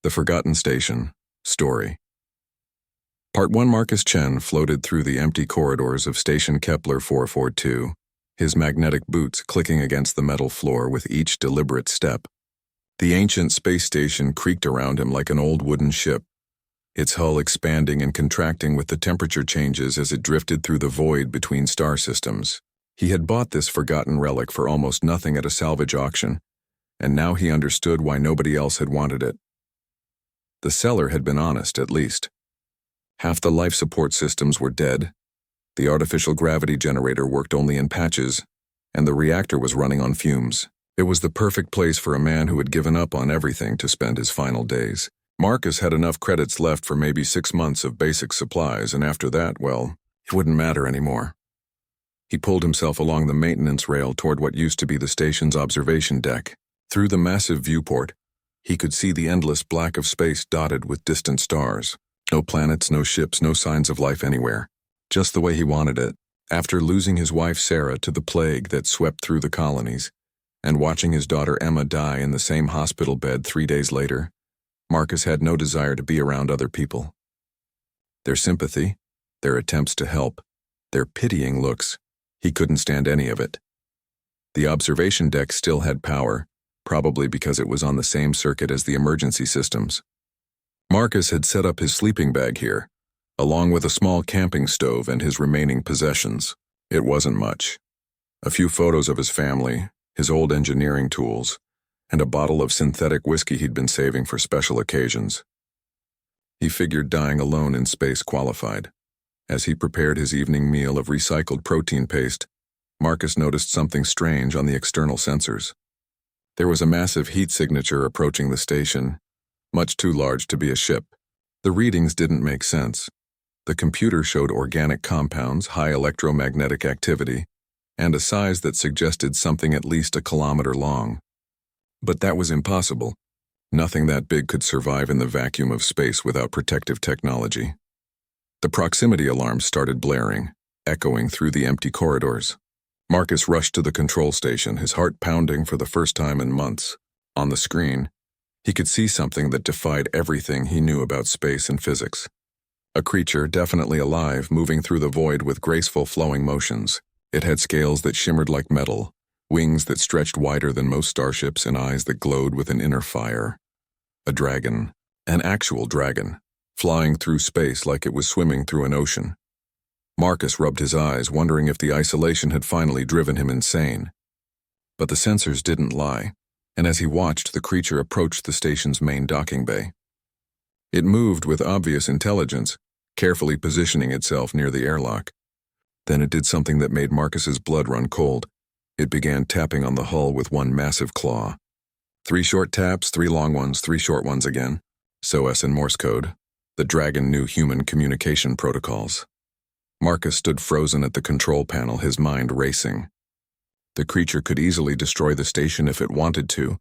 The Forgotten Station Story. Part 1. Marcus Chen floated through the empty corridors of Station Kepler 442, his magnetic boots clicking against the metal floor with each deliberate step. The ancient space station creaked around him like an old wooden ship, its hull expanding and contracting with the temperature changes as it drifted through the void between star systems. He had bought this forgotten relic for almost nothing at a salvage auction, and now he understood why nobody else had wanted it. The seller had been honest, at least. Half the life support systems were dead, the artificial gravity generator worked only in patches, and the reactor was running on fumes. It was the perfect place for a man who had given up on everything to spend his final days. Marcus had enough credits left for maybe 6 months of basic supplies, and after that, well, it wouldn't matter anymore. He pulled himself along the maintenance rail toward what used to be the station's observation deck. Through the massive viewport, he could see the endless black of space dotted with distant stars. No planets, no ships, no signs of life anywhere. Just the way he wanted it. After losing his wife Sarah to the plague that swept through the colonies, and watching his daughter Emma die in the same hospital bed 3 days later, Marcus had no desire to be around other people. Their sympathy, their attempts to help, their pitying looks, he couldn't stand any of it. The observation deck still had power, probably because it was on the same circuit as the emergency systems. Marcus had set up his sleeping bag here, along with a small camping stove and his remaining possessions. It wasn't much. A few photos of his family, his old engineering tools, and a bottle of synthetic whiskey he'd been saving for special occasions. He figured dying alone in space qualified. As he prepared his evening meal of recycled protein paste, Marcus noticed something strange on the external sensors. There was a massive heat signature approaching the station, much too large to be a ship. The readings didn't make sense. The computer showed organic compounds, high electromagnetic activity, and a size that suggested something at least 1 kilometer long. But that was impossible. Nothing that big could survive in the vacuum of space without protective technology. The proximity alarms started blaring, echoing through the empty corridors. Marcus rushed to the control station, his heart pounding for the first time in months. On the screen, he could see something that defied everything he knew about space and physics. A creature, definitely alive, moving through the void with graceful flowing motions. It had scales that shimmered like metal, wings that stretched wider than most starships, and eyes that glowed with an inner fire. A dragon, an actual dragon, flying through space like it was swimming through an ocean. Marcus rubbed his eyes, wondering if the isolation had finally driven him insane. But the sensors didn't lie, and as he watched, the creature approached the station's main docking bay. It moved with obvious intelligence, carefully positioning itself near the airlock. Then it did something that made Marcus's blood run cold. It began tapping on the hull with one massive claw. 3 short taps, 3 long ones, 3 short ones again. SOS in Morse code. The dragon knew human communication protocols. Marcus stood frozen at the control panel, his mind racing. The creature could easily destroy the station if it wanted to,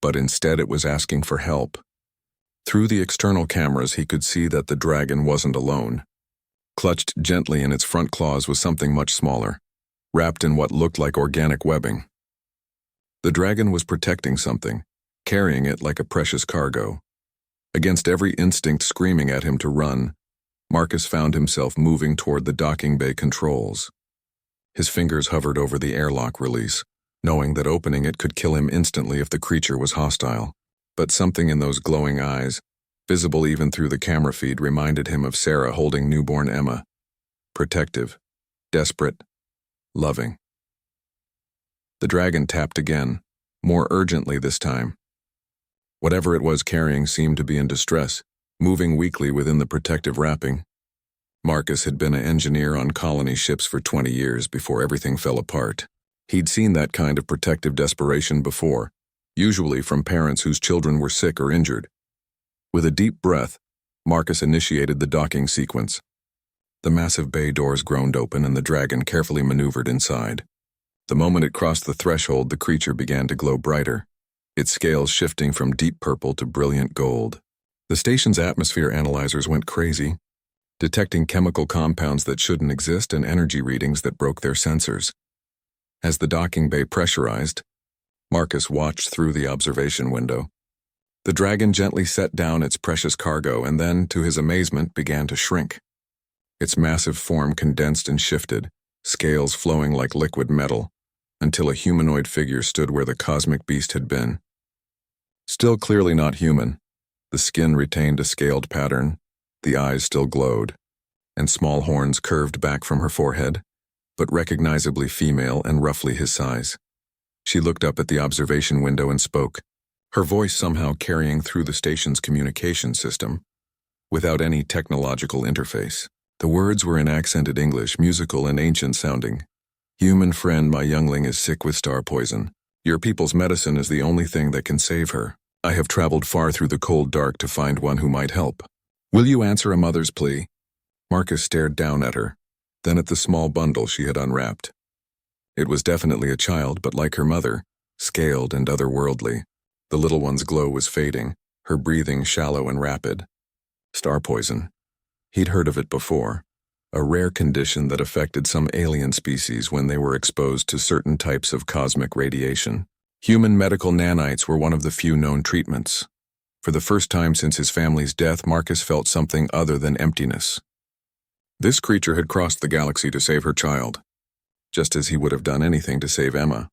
but instead it was asking for help. Through the external cameras, he could see that the dragon wasn't alone. Clutched gently in its front claws was something much smaller, wrapped in what looked like organic webbing. The dragon was protecting something, carrying it like a precious cargo. Against every instinct screaming at him to run, Marcus found himself moving toward the docking bay controls. His fingers hovered over the airlock release, knowing that opening it could kill him instantly if the creature was hostile. But something in those glowing eyes, visible even through the camera feed, reminded him of Sarah holding newborn Emma. Protective, desperate, loving. The dragon tapped again, more urgently this time. Whatever it was carrying seemed to be in distress, moving weakly within the protective wrapping. Marcus had been an engineer on colony ships for 20 years before everything fell apart. He'd seen that kind of protective desperation before, usually from parents whose children were sick or injured. With a deep breath, Marcus initiated the docking sequence. The massive bay doors groaned open and the dragon carefully maneuvered inside. The moment it crossed the threshold, the creature began to glow brighter, its scales shifting from deep purple to brilliant gold. The station's atmosphere analyzers went crazy, detecting chemical compounds that shouldn't exist and energy readings that broke their sensors. As the docking bay pressurized, Marcus watched through the observation window. The dragon gently set down its precious cargo and then, to his amazement, began to shrink. Its massive form condensed and shifted, scales flowing like liquid metal, until a humanoid figure stood where the cosmic beast had been. Still clearly not human, the skin retained a scaled pattern, the eyes still glowed, and small horns curved back from her forehead, but recognizably female and roughly his size. She looked up at the observation window and spoke, her voice somehow carrying through the station's communication system, without any technological interface. The words were in accented English, musical and ancient-sounding. "Human friend, my youngling is sick with star poison. Your people's medicine is the only thing that can save her. I have traveled far through the cold dark to find one who might help. Will you answer a mother's plea?" Marcus stared down at her, then at the small bundle she had unwrapped. It was definitely a child, but like her mother, scaled and otherworldly. The little one's glow was fading, her breathing shallow and rapid. Star poison. He'd heard of it before, a rare condition that affected some alien species when they were exposed to certain types of cosmic radiation. Human medical nanites were one of the few known treatments. For the first time since his family's death, Marcus felt something other than emptiness. This creature had crossed the galaxy to save her child, just as he would have done anything to save Emma.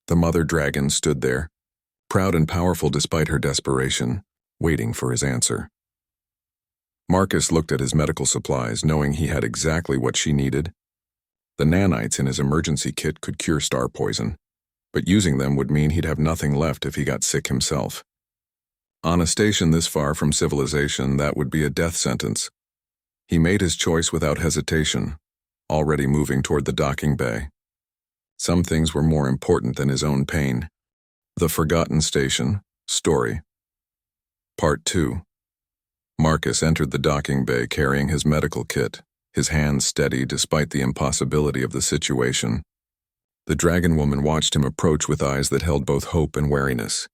The mother dragon stood there, proud and powerful despite her desperation, waiting for his answer. Marcus looked at his medical supplies, knowing he had exactly what she needed. The nanites in his emergency kit could cure star poison, but using them would mean he'd have nothing left if he got sick himself. On a station this far from civilization, that would be a death sentence. He made his choice without hesitation, already moving toward the docking bay. Some things were more important than his own pain. The Forgotten Station, Story. Part 2. Marcus entered the docking bay carrying his medical kit, his hands steady despite the impossibility of the situation. The dragon woman watched him approach with eyes that held both hope and wariness.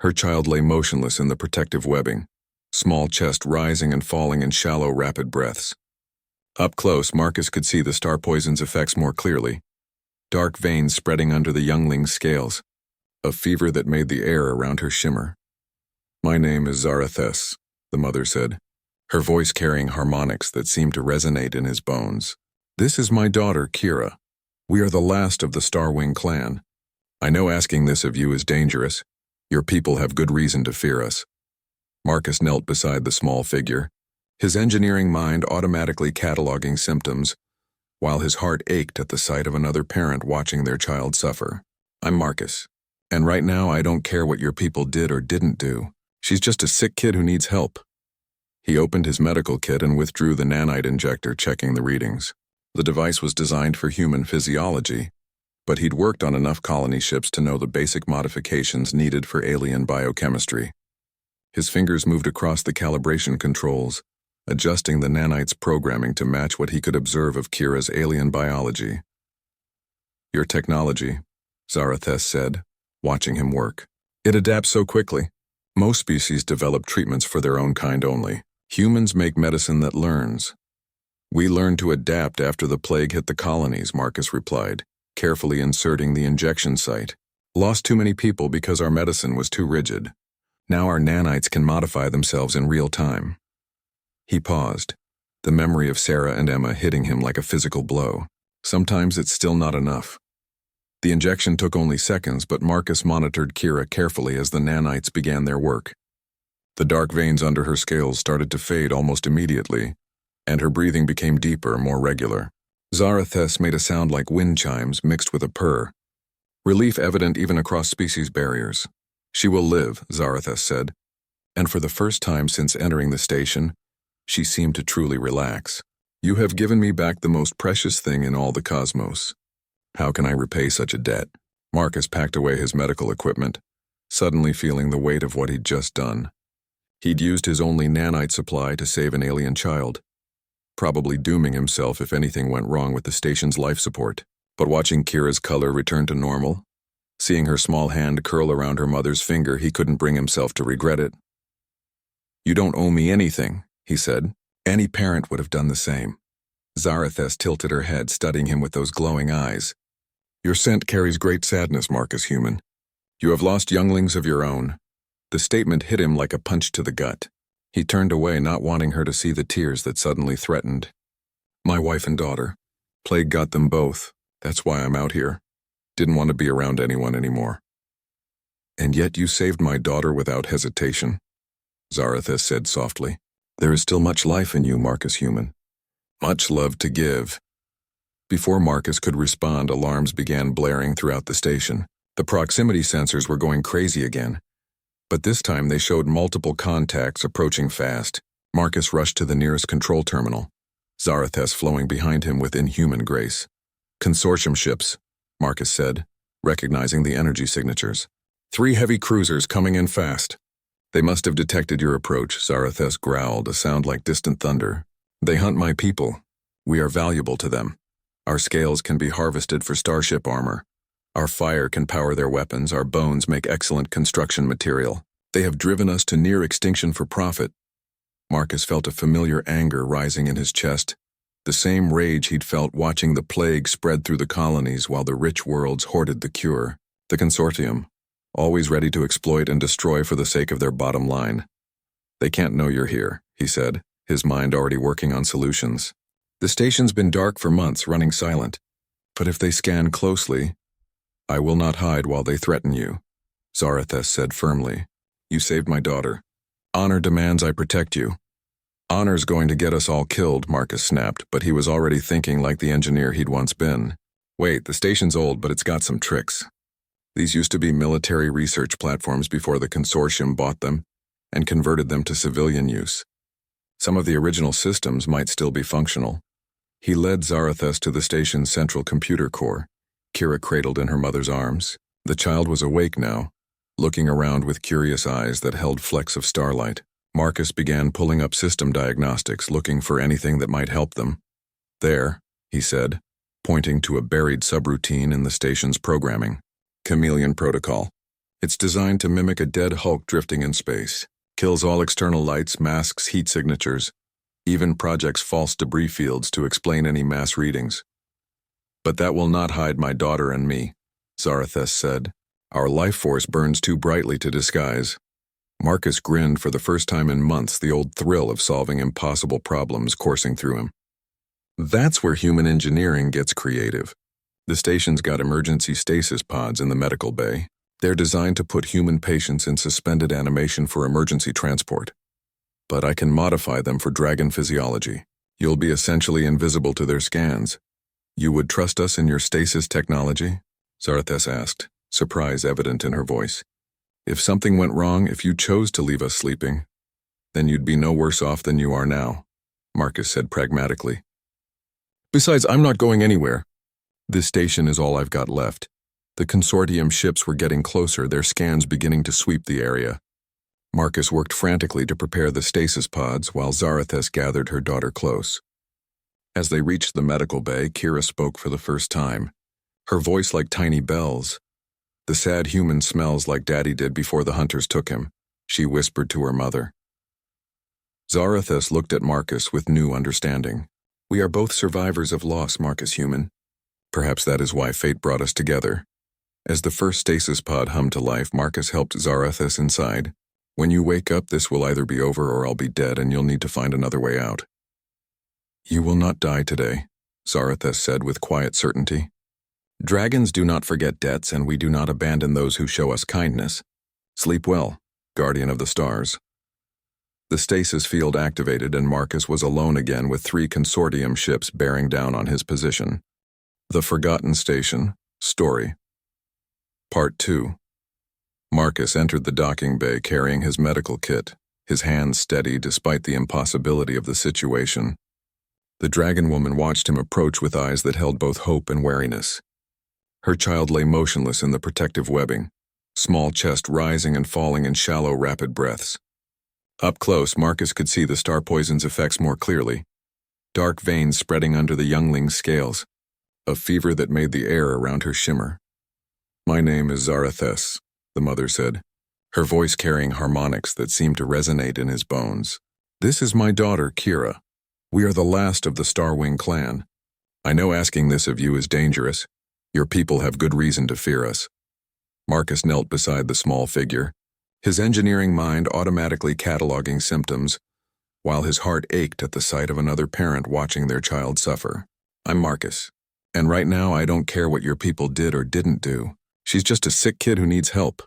Her child lay motionless in the protective webbing, small chest rising and falling in shallow, rapid breaths. Up close, Marcus could see the star poison's effects more clearly. Dark veins spreading under the youngling's scales, a fever that made the air around her shimmer. "My name is Zarathes," the mother said, her voice carrying harmonics that seemed to resonate in his bones. "This is my daughter, Kira. We are the last of the Starwing clan. I know asking this of you is dangerous. Your people have good reason to fear us." Marcus knelt beside the small figure, his engineering mind automatically cataloging symptoms, while his heart ached at the sight of another parent watching their child suffer. "I'm Marcus, and right now I don't care what your people did or didn't do. She's just a sick kid who needs help." He opened his medical kit and withdrew the nanite injector, checking the readings. The device was designed for human physiology, but he'd worked on enough colony ships to know the basic modifications needed for alien biochemistry. His fingers moved across the calibration controls, adjusting the nanite's programming to match what he could observe of Kira's alien biology. "Your technology," Zarathes said, watching him work. "It adapts so quickly. Most species develop treatments for their own kind only. Humans make medicine that learns. We learned to adapt after the plague hit the colonies," Marcus replied, carefully inserting the injection site. "Lost too many people because our medicine was too rigid. Now our nanites can modify themselves in real time." He paused, the memory of Sarah and Emma hitting him like a physical blow. Sometimes it's still not enough. The injection took only seconds, but Marcus monitored Kira carefully as the nanites began their work. The dark veins under her scales started to fade almost immediately, and her breathing became deeper, more regular. Zarathes made a sound like wind chimes mixed with a purr, relief evident even across species barriers. "She will live," Zarathes said, and for the first time since entering the station, she seemed to truly relax. "You have given me back the most precious thing in all the cosmos. How can I repay such a debt?" Marcus packed away his medical equipment, suddenly feeling the weight of what he'd just done. He'd used his only nanite supply to save an alien child, probably dooming himself if anything went wrong with the station's life support. But watching Kira's color return to normal, seeing her small hand curl around her mother's finger, he couldn't bring himself to regret it. "You don't owe me anything," he said. Any parent would have done the same. Zarathes tilted her head, studying him with those glowing eyes. "Your scent carries great sadness, Marcus Human. You have lost younglings of your own. The statement hit him like a punch to the gut. He turned away, not wanting her to see the tears that suddenly threatened. My wife and daughter. Plague got them both. That's why I'm out here. Didn't want to be around anyone anymore. And yet you saved my daughter without hesitation, Zarathus said softly. There is still much life in you, Marcus Human. Much love to give. Before Marcus could respond, alarms began blaring throughout the station. The proximity sensors were going crazy again. But this time they showed multiple contacts approaching fast. Marcus rushed to the nearest control terminal, Zarathus flowing behind him with inhuman grace. Consortium ships, Marcus said, recognizing the energy signatures. 3 heavy cruisers coming in fast. They must have detected your approach, Zarathus growled, a sound like distant thunder. They hunt my people. We are valuable to them. Our scales can be harvested for starship armor. Our fire can power their weapons. Our bones make excellent construction material. They have driven us to near extinction for profit. Marcus felt a familiar anger rising in his chest, the same rage he'd felt watching the plague spread through the colonies while the rich worlds hoarded the cure. The consortium, always ready to exploit and destroy for the sake of their bottom line. They can't know you're here, he said, his mind already working on solutions. The station's been dark for months, running silent. But if they scan closely, I will not hide while they threaten you, Zarathus said firmly. You saved my daughter. Honor demands I protect you. Honor's going to get us all killed, Marcus snapped, but he was already thinking like the engineer he'd once been. Wait, the station's old, but it's got some tricks. These used to be military research platforms before the consortium bought them and converted them to civilian use. Some of the original systems might still be functional. He led Zarathus to the station's central computer core, Kira cradled in her mother's arms. The child was awake now, looking around with curious eyes that held flecks of starlight. Marcus began pulling up system diagnostics, looking for anything that might help them. There, he said, pointing to a buried subroutine in the station's programming. Chameleon Protocol. It's designed to mimic a dead Hulk drifting in space. Kills all external lights, masks heat signatures, even projects false debris fields to explain any mass readings. But that will not hide my daughter and me, Zarathus said. Our life force burns too brightly to disguise. Marcus grinned for the first time in months, the old thrill of solving impossible problems coursing through him. That's where human engineering gets creative. The station's got emergency stasis pods in the medical bay. They're designed to put human patients in suspended animation for emergency transport. But I can modify them for dragon physiology. You'll be essentially invisible to their scans. You would trust us in your stasis technology? Zarathus asked, surprise evident in her voice. If something went wrong, if you chose to leave us sleeping, then you'd be no worse off than you are now, Marcus said pragmatically. Besides, I'm not going anywhere. This station is all I've got left. The consortium ships were getting closer, their scans beginning to sweep the area. Marcus worked frantically to prepare the stasis pods while Zarathus gathered her daughter close. As they reached the medical bay, Kira spoke for the first time, her voice like tiny bells. The sad human smells like Daddy did before the hunters took him, she whispered to her mother. Zarathus looked at Marcus with new understanding. We are both survivors of loss, Marcus Human. Perhaps that is why fate brought us together. As the first stasis pod hummed to life, Marcus helped Zarathus inside. When you wake up, this will either be over or I'll be dead and you'll need to find another way out. You will not die today, Zarathus said with quiet certainty. Dragons do not forget debts and we do not abandon those who show us kindness. Sleep well, guardian of the stars. The stasis field activated and Marcus was alone again with 3 consortium ships bearing down on his position. The Forgotten Station, Story. Part 2. Marcus entered the docking bay carrying his medical kit, his hands steady despite the impossibility of the situation. The dragon woman watched him approach with eyes that held both hope and wariness. Her child lay motionless in the protective webbing, small chest rising and falling in shallow, rapid breaths. Up close, Marcus could see the star poison's effects more clearly. Dark veins spreading under the youngling's scales, a fever that made the air around her shimmer. My name is Zarathus, the mother said, her voice carrying harmonics that seemed to resonate in his bones. This is my daughter, Kira. We are the last of the Starwing clan. I know asking this of you is dangerous. Your people have good reason to fear us. Marcus knelt beside the small figure, his engineering mind automatically cataloging symptoms, while his heart ached at the sight of another parent watching their child suffer. I'm Marcus, and right now I don't care what your people did or didn't do. She's just a sick kid who needs help.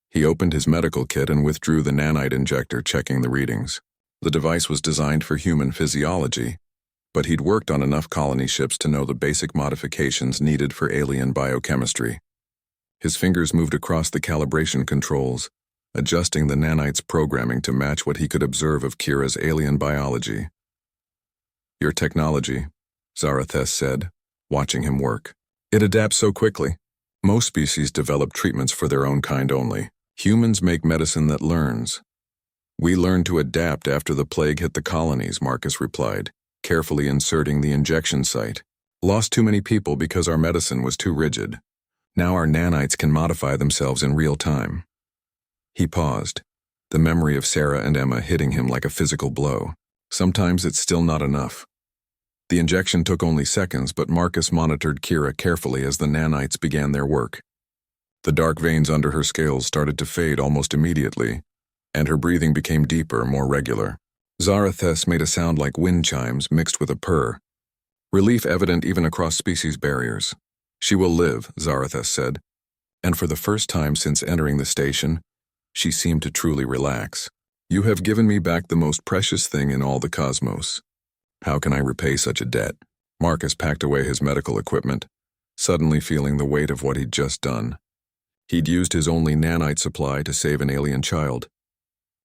He opened his medical kit and withdrew the nanite injector, checking the readings. The device was designed for human physiology, but he'd worked on enough colony ships to know the basic modifications needed for alien biochemistry. His fingers moved across the calibration controls, adjusting the nanite's programming to match what he could observe of Kira's alien biology. Your technology, Zarathes said, watching him work. It adapts so quickly. Most species develop treatments for their own kind only. Humans make medicine that learns. We learned to adapt after the plague hit the colonies, Marcus replied, carefully inserting the injection site. Lost too many people because our medicine was too rigid. Now our nanites can modify themselves in real time. He paused, the memory of Sarah and Emma hitting him like a physical blow. Sometimes it's still not enough. The injection took only seconds, but Marcus monitored Kira carefully as the nanites began their work. The dark veins under her scales started to fade almost immediately, and her breathing became deeper, more regular. Zarathes made a sound like wind chimes mixed with a purr, relief evident even across species barriers. She will live, Zarathes said, and for the first time since entering the station, she seemed to truly relax. You have given me back the most precious thing in all the cosmos. How can I repay such a debt? Marcus packed away his medical equipment, suddenly feeling the weight of what he'd just done. He'd used his only nanite supply to save an alien child,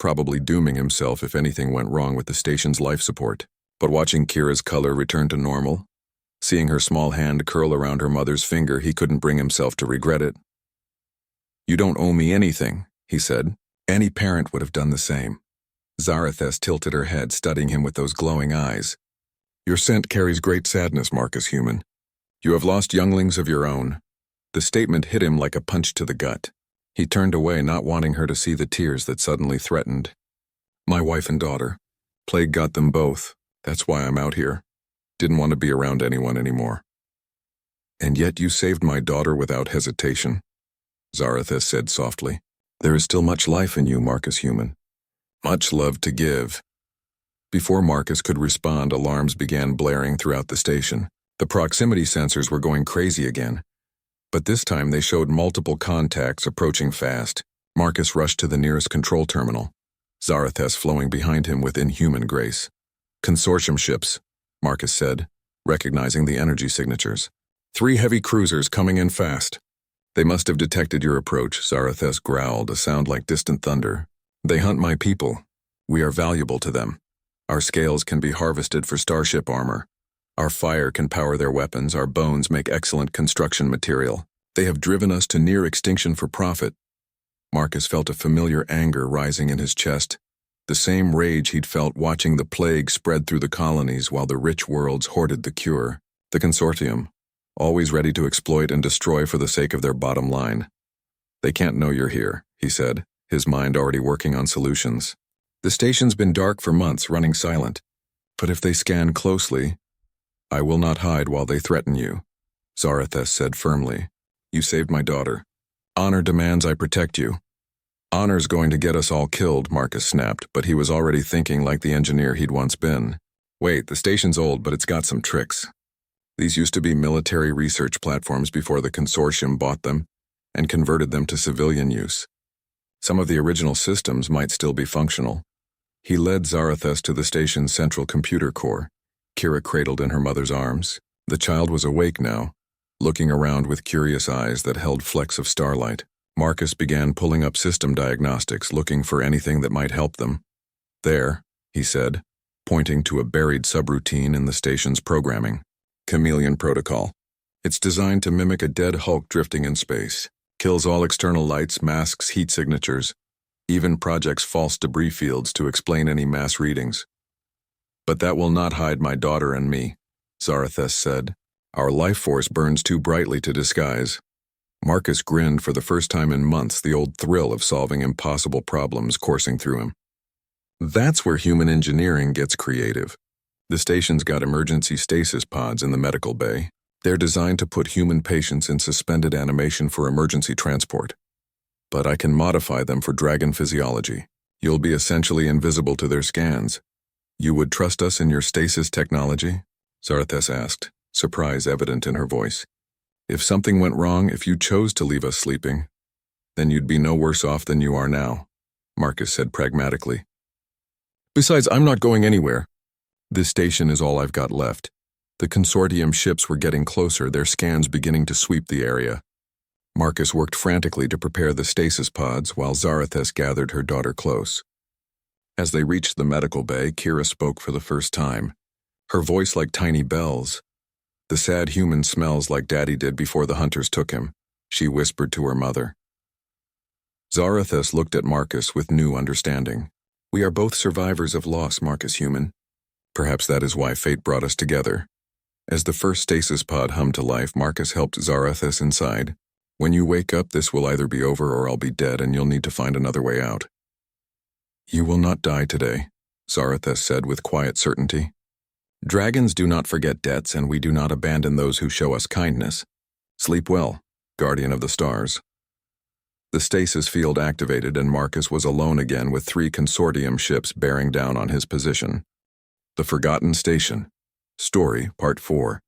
probably dooming himself if anything went wrong with the station's life support. But watching Kira's color return to normal, seeing her small hand curl around her mother's finger, he couldn't bring himself to regret it. You don't owe me anything, he said. Any parent would have done the same. Zarathes tilted her head, studying him with those glowing eyes. Your scent carries great sadness, Marcus Human. You have lost younglings of your own. The statement hit him like a punch to the gut. He turned away, not wanting her to see the tears that suddenly threatened. My wife and daughter. Plague got them both. That's why I'm out here. Didn't want to be around anyone anymore. And yet you saved my daughter without hesitation, Zarathes said softly. There is still much life in you, Marcus Human. Much love to give. Before Marcus could respond, alarms began blaring throughout the station. The proximity sensors were going crazy again, but this time they showed multiple contacts approaching fast. Marcus rushed to the nearest control terminal, Zarathes flowing behind him with inhuman grace. Consortium ships, Marcus said, recognizing the energy signatures. 3 heavy cruisers coming in fast. They must have detected your approach, Zarathes growled, a sound like distant thunder. They hunt my people. We are valuable to them. Our scales can be harvested for starship armor. Our fire can power their weapons. Our bones make excellent construction material. They have driven us to near extinction for profit. Marcus felt a familiar anger rising in his chest, the same rage he'd felt watching the plague spread through the colonies while the rich worlds hoarded the cure. The consortium, always ready to exploit and destroy for the sake of their bottom line. They can't know you're here, he said, his mind already working on solutions. The station's been dark for months, running silent. But if they scan closely, I will not hide while they threaten you, Zarathes said firmly. You saved my daughter. Honor demands I protect you. Honor's going to get us all killed, Marcus snapped, but he was already thinking like the engineer he'd once been. Wait, the station's old, but it's got some tricks. These used to be military research platforms before the consortium bought them and converted them to civilian use. Some of the original systems might still be functional. He led Zarathes to the station's central computer core, Kira cradled in her mother's arms. The child was awake now, looking around with curious eyes that held flecks of starlight. Marcus began pulling up system diagnostics, looking for anything that might help them. There, he said, pointing to a buried subroutine in the station's programming. Chameleon Protocol. It's designed to mimic a dead Hulk drifting in space. Kills all external lights, masks heat signatures, even projects false debris fields to explain any mass readings. But that will not hide my daughter and me, Zarathes said. Our life force burns too brightly to disguise. Marcus grinned, for the first time in months, the old thrill of solving impossible problems coursing through him. That's where human engineering gets creative. The station's got emergency stasis pods in the medical bay. They're designed to put human patients in suspended animation for emergency transport. but I can modify them for dragon physiology. You'll be essentially invisible to their scans. You would trust us in your stasis technology? Zarathos asked, surprise evident in her voice. If something went wrong, if you chose to leave us sleeping, then you'd be no worse off than you are now, Marcus said pragmatically. Besides, I'm not going anywhere. This station is all I've got left. The consortium ships were getting closer, their scans beginning to sweep the area. Marcus worked frantically to prepare the stasis pods while Zarathos gathered her daughter close. As they reached the medical bay, Kira spoke for the first time, her voice like tiny bells. The sad human smells like Daddy did before the hunters took him, she whispered to her mother. Zarathos looked at Marcus with new understanding. We are both survivors of loss, Marcus human. Perhaps that is why fate brought us together. As the first stasis pod hummed to life, Marcus helped Zarathos inside. When you wake up, this will either be over or I'll be dead and you'll need to find another way out. You will not die today, Zarathos said with quiet certainty. Dragons do not forget debts and we do not abandon those who show us kindness. Sleep well, guardian of the stars. The stasis field activated and Marcus was alone again with 3 consortium ships bearing down on his position. The Forgotten Station. Story, Part 4.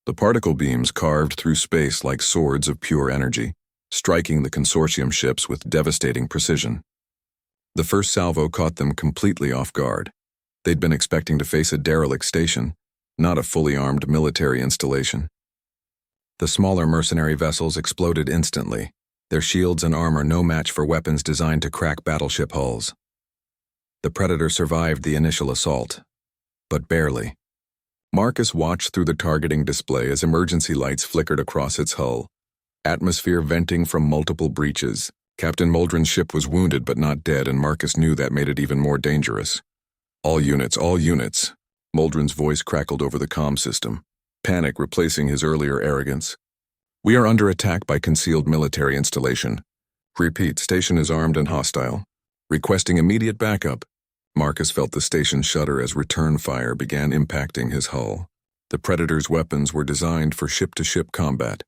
The particle beams carved through space like swords of pure energy, striking the consortium ships with devastating precision. The first salvo caught them completely off guard. They'd been expecting to face a derelict station, not a fully armed military installation. The smaller mercenary vessels exploded instantly, their shields and armor no match for weapons designed to crack battleship hulls. The Predator survived the initial assault, but barely. Marcus watched through the targeting display as emergency lights flickered across its hull, atmosphere venting from multiple breaches. Captain Muldrin's ship was wounded but not dead, and Marcus knew that made it even more dangerous. All units, Muldrin's voice crackled over the comm system, panic replacing his earlier arrogance. We are under attack by concealed military installation. Repeat, station is armed and hostile. Requesting immediate backup. Marcus felt the station shudder as return fire began impacting his hull. The Predator's weapons were designed for ship-to-ship combat,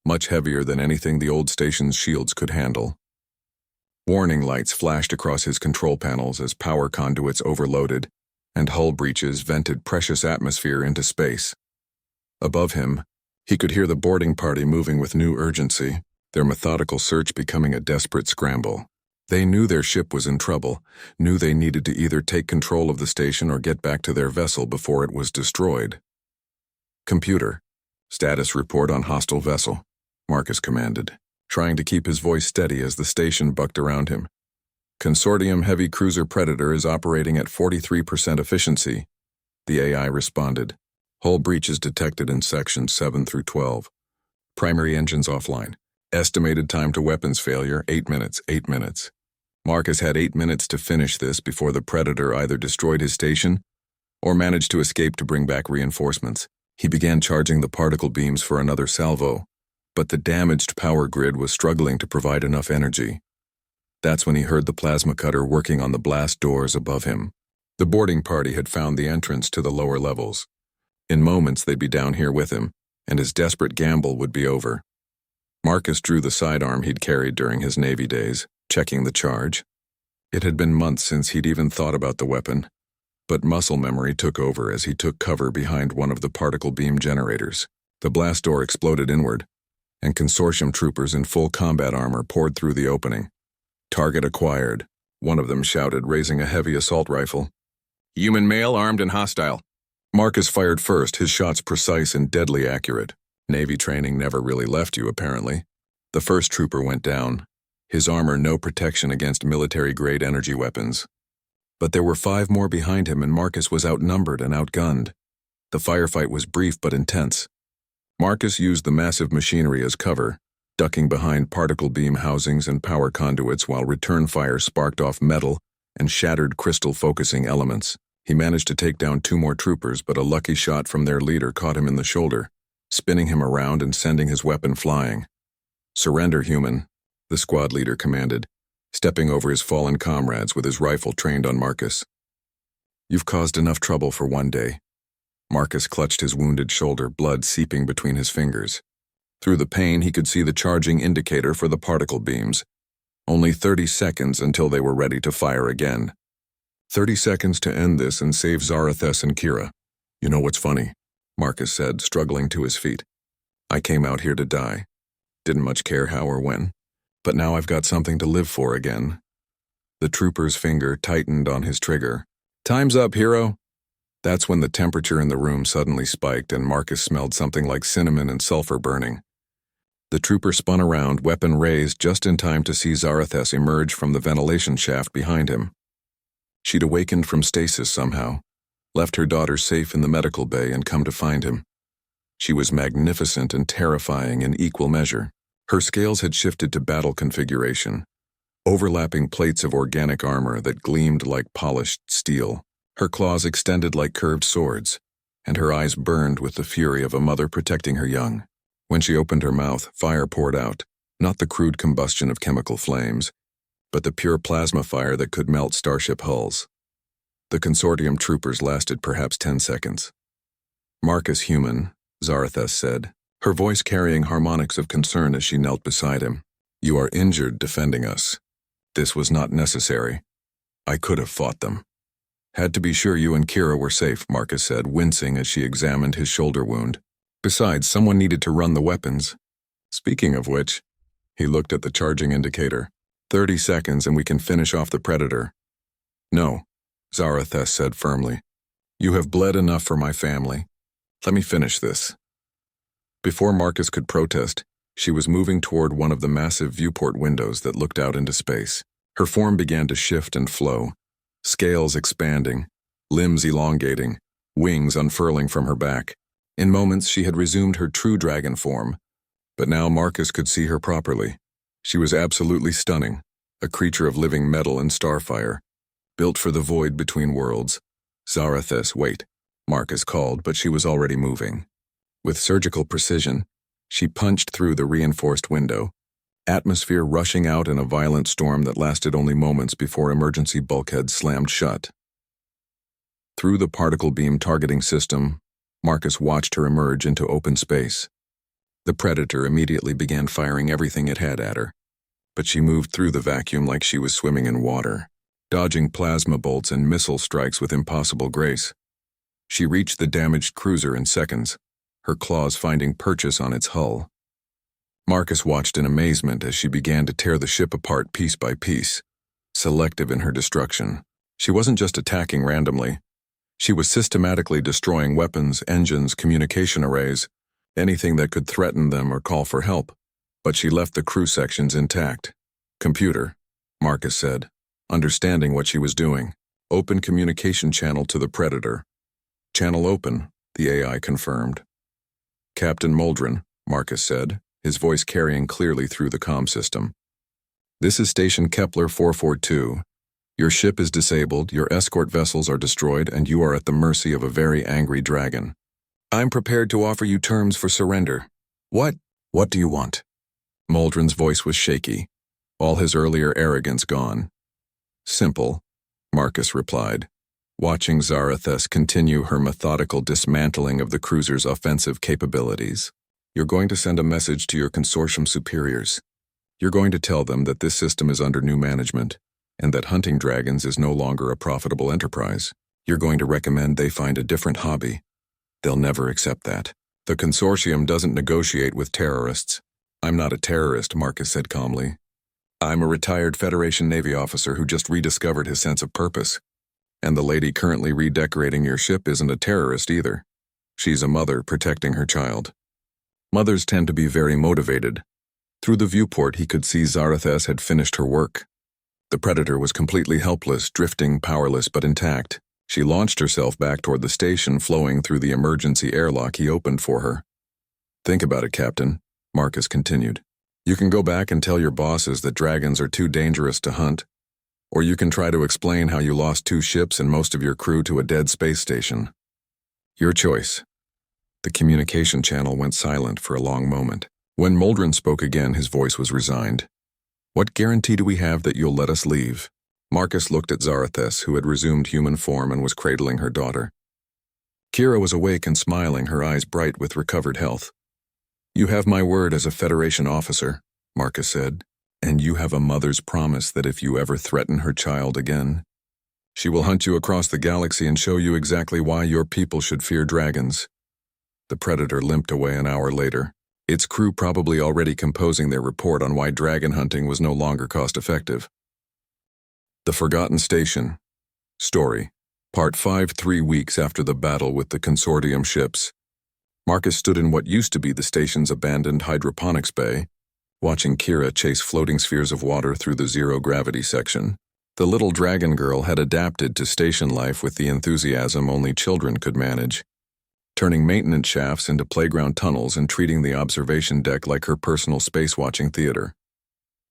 much heavier than anything the old station's shields could handle. Warning lights flashed across his control panels as power conduits overloaded, and hull breaches vented precious atmosphere into space. Above him, he could hear the boarding party moving with new urgency, their methodical search becoming a desperate scramble. They knew their ship was in trouble, knew they needed to either take control of the station or get back to their vessel before it was destroyed. Computer, status report on hostile vessel, Marcus commanded, trying to keep his voice steady as the station bucked around him. Consortium Heavy Cruiser Predator is operating at 43% efficiency, the AI responded. Hull breaches detected in sections 7 through 12. Primary engines offline. Estimated time to weapons failure, 8 minutes. Marcus had 8 minutes to finish this before the Predator either destroyed his station or managed to escape to bring back reinforcements. He began charging the particle beams for another salvo, but the damaged power grid was struggling to provide enough energy. That's when he heard the plasma cutter working on the blast doors above him. The boarding party had found the entrance to the lower levels. In moments they'd be down here with him, and his desperate gamble would be over. Marcus drew the sidearm he'd carried during his Navy days, checking the charge. It had been months since he'd even thought about the weapon, but muscle memory took over as he took cover behind one of the particle beam generators. The blast door exploded inward, and consortium troopers in full combat armor poured through the opening. Target acquired, one of them shouted, raising a heavy assault rifle. Human male, armed and hostile. Marcus fired first, his shots precise and deadly accurate. Navy training never really left you, apparently. The first trooper went down, his armor no protection against military-grade energy weapons. But there were 5 more behind him, and Marcus was outnumbered and outgunned. The firefight was brief but intense. Marcus used the massive machinery as cover, ducking behind particle beam housings and power conduits while return fire sparked off metal and shattered crystal focusing elements. He managed to take down 2 more troopers, but a lucky shot from their leader caught him in the shoulder, spinning him around and sending his weapon flying. Surrender, human, the squad leader commanded, stepping over his fallen comrades with his rifle trained on Marcus. You've caused enough trouble for one day. Marcus clutched his wounded shoulder, blood seeping between his fingers. Through the pane, he could see the charging indicator for the particle beams. Only 30 seconds until they were ready to fire again. 30 seconds to end this and save Zarathes and Kira. You know what's funny? Marcus said, struggling to his feet. I came out here to die. Didn't much care how or when. But now I've got something to live for again. The trooper's finger tightened on his trigger. Time's up, hero. That's when the temperature in the room suddenly spiked and Marcus smelled something like cinnamon and sulfur burning. The trooper spun around, weapon raised, just in time to see Zarathes emerge from the ventilation shaft behind him. She'd awakened from stasis somehow, left her daughter safe in the medical bay and come to find him. She was magnificent and terrifying in equal measure. Her scales had shifted to battle configuration, overlapping plates of organic armor that gleamed like polished steel. Her claws extended like curved swords, and her eyes burned with the fury of a mother protecting her young. When she opened her mouth, fire poured out, not the crude combustion of chemical flames, but the pure plasma fire that could melt starship hulls. The consortium troopers lasted perhaps 10 seconds. Marcus human, Zarathes said, her voice carrying harmonics of concern as she knelt beside him. You are injured defending us. This was not necessary. I could have fought them. Had to be sure you and Kira were safe, Marcus said, wincing as she examined his shoulder wound. Besides, someone needed to run the weapons. Speaking of which, he looked at the charging indicator. 30 seconds and we can finish off the Predator. No, Zarathes said firmly. You have bled enough for my family. Let me finish this. Before Marcus could protest, she was moving toward one of the massive viewport windows that looked out into space. Her form began to shift and flow, scales expanding, limbs elongating, wings unfurling from her back. In moments, she had resumed her true dragon form, but now Marcus could see her properly. She was absolutely stunning, a creature of living metal and starfire, built for the void between worlds. Zarathes, wait, Marcus called, but she was already moving. With surgical precision, she punched through the reinforced window, atmosphere rushing out in a violent storm that lasted only moments before emergency bulkheads slammed shut. Through the particle beam targeting system, Marcus watched her emerge into open space. The Predator immediately began firing everything it had at her, but she moved through the vacuum like she was swimming in water, dodging plasma bolts and missile strikes with impossible grace. She reached the damaged cruiser in seconds, her claws finding purchase on its hull. Marcus watched in amazement as she began to tear the ship apart piece by piece, selective in her destruction. She wasn't just attacking randomly. She was systematically destroying weapons, engines, communication arrays, anything that could threaten them or call for help. But she left the crew sections intact. Computer, Marcus said, understanding what she was doing. Open communication channel to the Predator. Channel open, the AI confirmed. Captain Muldrin, Marcus said, his voice carrying clearly through the comm system. This is Station Kepler 442. Your ship is disabled, your escort vessels are destroyed, and you are at the mercy of a very angry dragon. I'm prepared to offer you terms for surrender. What do you want? Muldrin's voice was shaky, all his earlier arrogance gone. Simple, Marcus replied, watching Zarathes continue her methodical dismantling of the cruiser's offensive capabilities. You're going to send a message to your consortium superiors. You're going to tell them that this system is under new management, and that hunting dragons is no longer a profitable enterprise. You're going to recommend they find a different hobby. They'll never accept that. The consortium doesn't negotiate with terrorists. I'm not a terrorist, Marcus said calmly. I'm a retired Federation Navy officer who just rediscovered his sense of purpose. And the lady currently redecorating your ship isn't a terrorist either. She's a mother protecting her child. Mothers tend to be very motivated. Through the viewport, he could see Zarathes had finished her work. The Predator was completely helpless, drifting, powerless, but intact. She launched herself back toward the station, flowing through the emergency airlock he opened for her. Think about it, Captain, Marcus continued. You can go back and tell your bosses that dragons are too dangerous to hunt, or you can try to explain how you lost 2 ships and most of your crew to a dead space station. Your choice. The communication channel went silent for a long moment. When Muldrin spoke again, his voice was resigned. What guarantee do we have that you'll let us leave? Marcus looked at Zarathes, who had resumed human form and was cradling her daughter. Kira was awake and smiling, her eyes bright with recovered health. You have my word as a Federation officer, Marcus said, and you have a mother's promise that if you ever threaten her child again, she will hunt you across the galaxy and show you exactly why your people should fear dragons. The Predator limped away an hour later, its crew probably already composing their report on why dragon hunting was no longer cost-effective. The Forgotten Station. Story. Part 5. 3 weeks after the battle with the consortium ships. Marcus stood in what used to be the station's abandoned hydroponics bay, watching Kira chase floating spheres of water through the zero-gravity section. The little dragon girl had adapted to station life with the enthusiasm only children could manage, turning maintenance shafts into playground tunnels and treating the observation deck like her personal space-watching theater.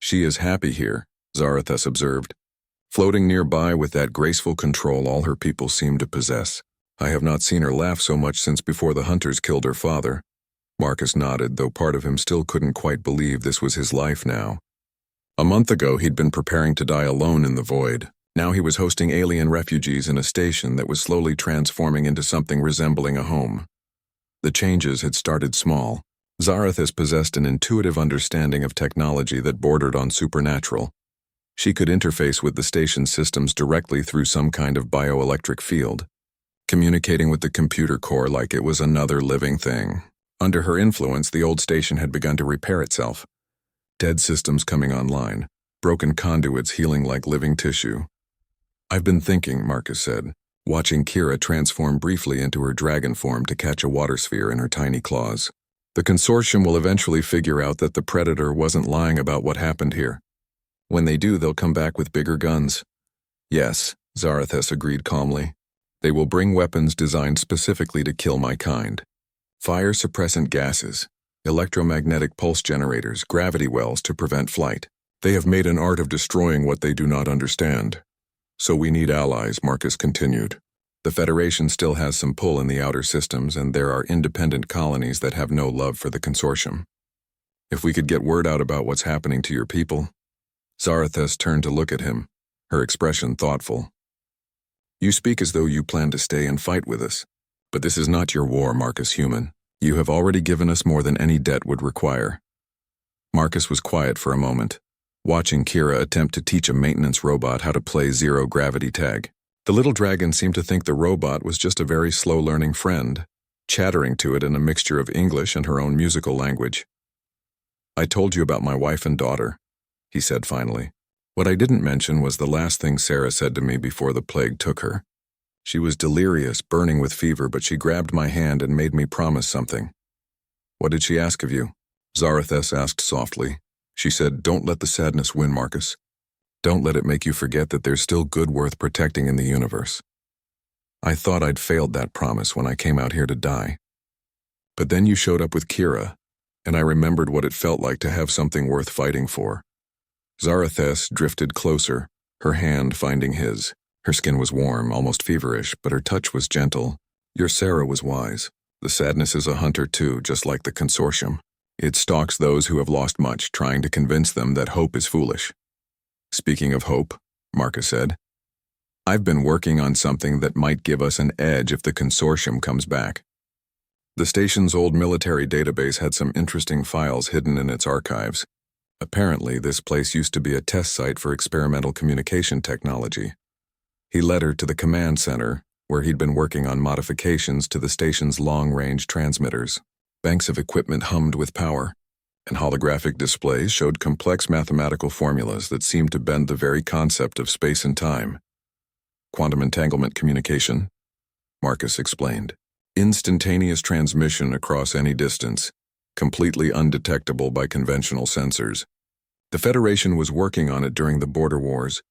She is happy here, Zarathus observed, floating nearby with that graceful control all her people seemed to possess. I have not seen her laugh so much since before the hunters killed her father. Marcus nodded, though part of him still couldn't quite believe this was his life now. A month ago, he'd been preparing to die alone in the void. Now he was hosting alien refugees in a station that was slowly transforming into something resembling a home. The changes had started small. Zarathus possessed an intuitive understanding of technology that bordered on supernatural. She could interface with the station's systems directly through some kind of bioelectric field, communicating with the computer core like it was another living thing. Under her influence, the old station had begun to repair itself. Dead systems coming online, broken conduits healing like living tissue. I've been thinking, Marcus said, watching Kira transform briefly into her dragon form to catch a water sphere in her tiny claws. The consortium will eventually figure out that the Predator wasn't lying about what happened here. When they do, they'll come back with bigger guns. Yes, Zarathus agreed calmly. They will bring weapons designed specifically to kill my kind. Fire-suppressant gases, electromagnetic pulse generators, gravity wells to prevent flight. They have made an art of destroying what they do not understand. So we need allies, Marcus continued. The Federation still has some pull in the outer systems, and there are independent colonies that have no love for the consortium. If we could get word out about what's happening to your people. Zarathus turned to look at him, her expression thoughtful. You speak as though you plan to stay and fight with us. But this is not your war, Marcus Human. You have already given us more than any debt would require. Marcus was quiet for a moment, watching Kira attempt to teach a maintenance robot how to play zero-gravity tag. The little dragon seemed to think the robot was just a very slow-learning friend, chattering to it in a mixture of English and her own musical language. I told you about my wife and daughter, he said finally. What I didn't mention was the last thing Sarah said to me before the plague took her. She was delirious, burning with fever, but she grabbed my hand and made me promise something. What did she ask of you? Zarathus asked softly. She said, don't let the sadness win, Marcus. Don't let it make you forget that there's still good worth protecting in the universe. I thought I'd failed that promise when I came out here to die. But then you showed up with Kira, and I remembered what it felt like to have something worth fighting for. Zarathus drifted closer, her hand finding his. Her skin was warm, almost feverish, but her touch was gentle. Your Sarah was wise. The sadness is a hunter too, just like the consortium. It stalks those who have lost much, trying to convince them that hope is foolish. Speaking of hope, Marcus said, I've been working on something that might give us an edge if the consortium comes back. The station's old military database had some interesting files hidden in its archives. Apparently, this place used to be a test site for experimental communication technology. He led her to the command center, where he'd been working on modifications to the station's long-range transmitters. Banks of equipment hummed with power, and holographic displays showed complex mathematical formulas that seemed to bend the very concept of space and time. Quantum entanglement communication, Marcus explained. Instantaneous transmission across any distance, completely undetectable by conventional sensors. The Federation was working on it during the border wars,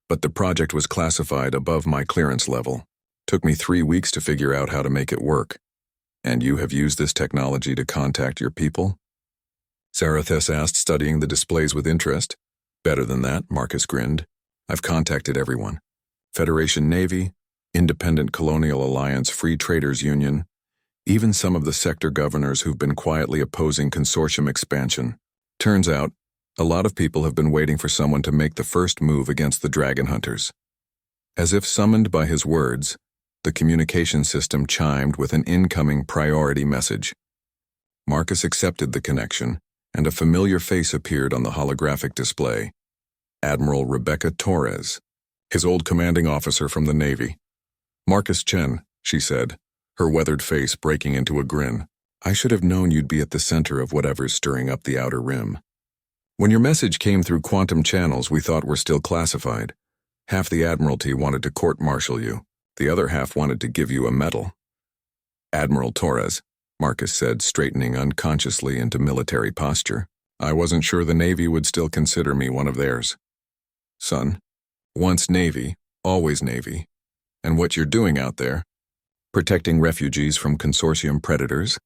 but the project was classified above my clearance level. Took me 3 weeks to figure out how to make it work. And you have used this technology to contact your people? Zarathus asked, studying the displays with interest. Better than that, Marcus grinned. I've contacted everyone. Federation Navy, Independent Colonial Alliance Free Traders Union, even some of the sector governors who've been quietly opposing consortium expansion. Turns out, a lot of people have been waiting for someone to make the first move against the dragon hunters. As if summoned by his words, the communication system chimed with an incoming priority message. Marcus accepted the connection, and a familiar face appeared on the holographic display. Admiral Rebecca Torres, his old commanding officer from the Navy. "Marcus Chen," she said, her weathered face breaking into a grin. "I should have known you'd be at the center of whatever's stirring up the outer rim. When your message came through quantum channels we thought were still classified. Half the Admiralty wanted to court-martial you. The other half wanted to give you a medal." "Admiral Torres," Marcus said, straightening unconsciously into military posture. "I wasn't sure the Navy would still consider me one of theirs." "Son, once Navy, always Navy. And what you're doing out there? Protecting refugees from consortium predators?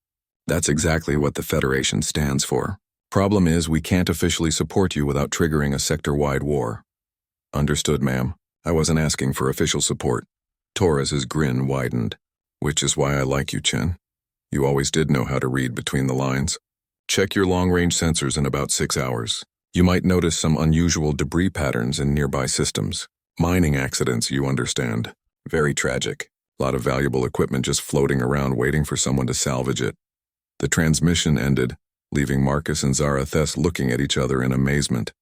That's exactly what the Federation stands for. Problem is, we can't officially support you without triggering a sector-wide war." "Understood, ma'am. I wasn't asking for official support." Torres's grin widened. "Which is why I like you, Chen. You always did know how to read between the lines. Check your long-range sensors in about 6 hours. You might notice some unusual debris patterns in nearby systems. Mining accidents, you understand. Very tragic. A lot of valuable equipment just floating around waiting for someone to salvage it." The transmission ended, leaving Marcus and Zarathes looking at each other in amazement.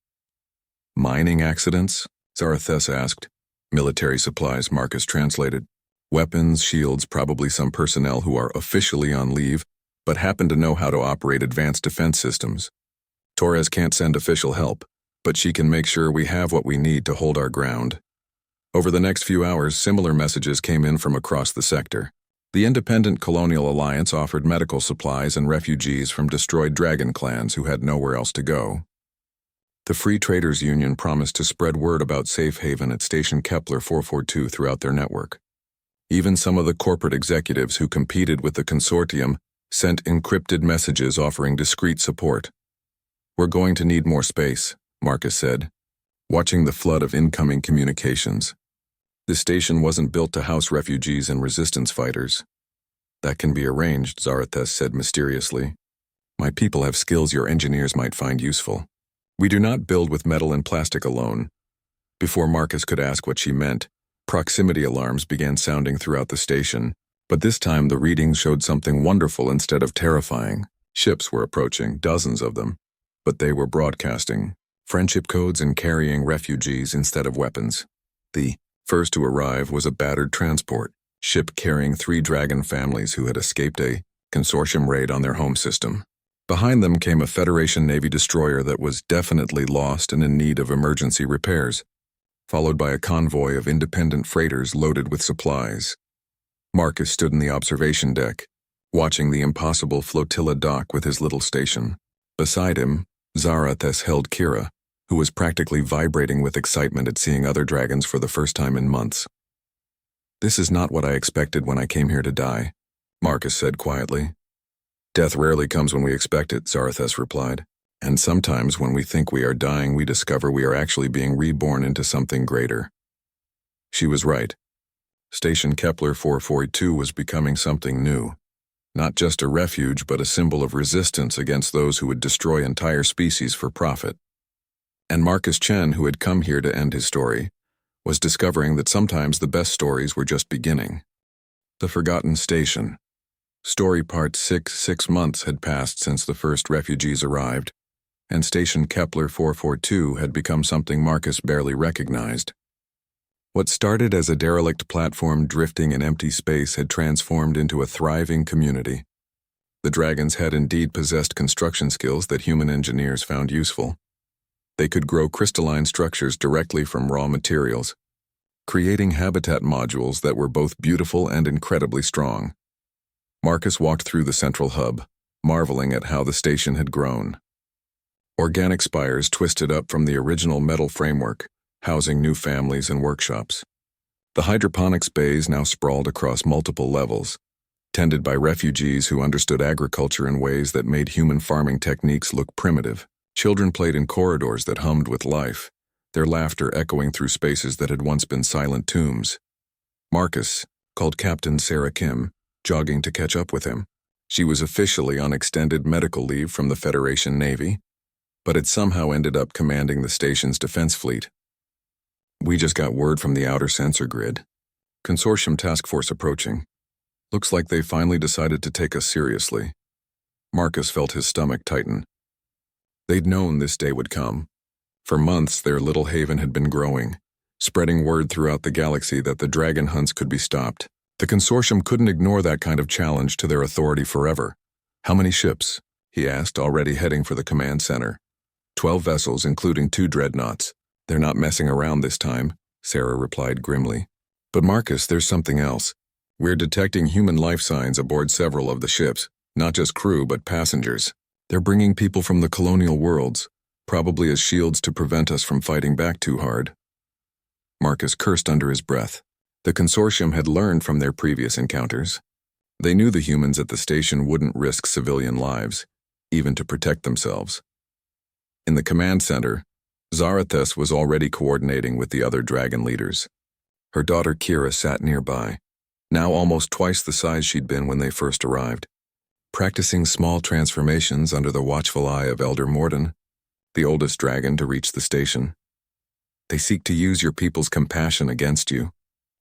"Mining accidents?" Zarathes asked. "Military supplies," Marcus translated. "Weapons, shields, probably some personnel who are officially on leave, but happen to know how to operate advanced defense systems. Torres can't send official help, but she can make sure we have what we need to hold our ground." Over the next few hours, similar messages came in from across the sector. The Independent Colonial Alliance offered medical supplies and refugees from destroyed dragon clans who had nowhere else to go. The Free Traders Union promised to spread word about safe haven at Station Kepler 442 throughout their network. Even some of the corporate executives who competed with the consortium sent encrypted messages offering discreet support. "We're going to need more space," Marcus said, watching the flood of incoming communications. "This station wasn't built to house refugees and resistance fighters." "That can be arranged," Zarathes said mysteriously. "My people have skills your engineers might find useful. We do not build with metal and plastic alone." Before Marcus could ask what she meant, proximity alarms began sounding throughout the station, but this time the readings showed something wonderful instead of terrifying. Ships were approaching, dozens of them, but they were broadcasting friendship codes and carrying refugees instead of weapons. The first to arrive was a battered transport ship carrying 3 dragon families who had escaped a consortium raid on their home system. Behind them came a Federation Navy destroyer that was definitely lost and in need of emergency repairs, followed by a convoy of independent freighters loaded with supplies. Marcus stood in the observation deck, watching the impossible flotilla dock with his little station. Beside him, Zarathes held Kira, who was practically vibrating with excitement at seeing other dragons for the first time in months. "This is not what I expected when I came here to die," Marcus said quietly. "Death rarely comes when we expect it," Zarathes replied. "And sometimes when we think we are dying, we discover we are actually being reborn into something greater." She was right. Station Kepler 442 was becoming something new. Not just a refuge, but a symbol of resistance against those who would destroy entire species for profit. And Marcus Chen, who had come here to end his story, was discovering that sometimes the best stories were just beginning. The Forgotten Station. Story Part 6. 6 months had passed since the first refugees arrived, and Station Kepler 442 had become something Marcus barely recognized. What started as a derelict platform drifting in empty space had transformed into a thriving community. The dragons had indeed possessed construction skills that human engineers found useful. They could grow crystalline structures directly from raw materials, creating habitat modules that were both beautiful and incredibly strong. Marcus walked through the central hub, marveling at how the station had grown. Organic spires twisted up from the original metal framework, housing new families and workshops. The hydroponics bays now sprawled across multiple levels, tended by refugees who understood agriculture in ways that made human farming techniques look primitive. Children played in corridors that hummed with life, their laughter echoing through spaces that had once been silent tombs. Marcus called Captain Sarah Kim, jogging to catch up with him. She was officially on extended medical leave from the Federation Navy, but had somehow ended up commanding the station's defense fleet. "We just got word from the outer sensor grid. Consortium task force approaching. Looks like they finally decided to take us seriously." Marcus felt his stomach tighten. They'd known this day would come. For months, their little haven had been growing, spreading word throughout the galaxy that the dragon hunts could be stopped. The consortium couldn't ignore that kind of challenge to their authority forever. "How many ships?" he asked, already heading for the command center. 12 vessels, including 2 dreadnoughts. "They're not messing around this time," Sarah replied grimly. "But Marcus, there's something else. We're detecting human life signs aboard several of the ships, not just crew but passengers. They're bringing people from the colonial worlds, probably as shields to prevent us from fighting back too hard." Marcus cursed under his breath. The consortium had learned from their previous encounters. They knew the humans at the station wouldn't risk civilian lives, even to protect themselves. In the command center, Zarathes was already coordinating with the other dragon leaders. Her daughter Kira sat nearby, now almost twice the size she'd been when they first arrived, practicing small transformations under the watchful eye of Elder Morden, the oldest dragon to reach the station. "They seek to use your people's compassion against you,"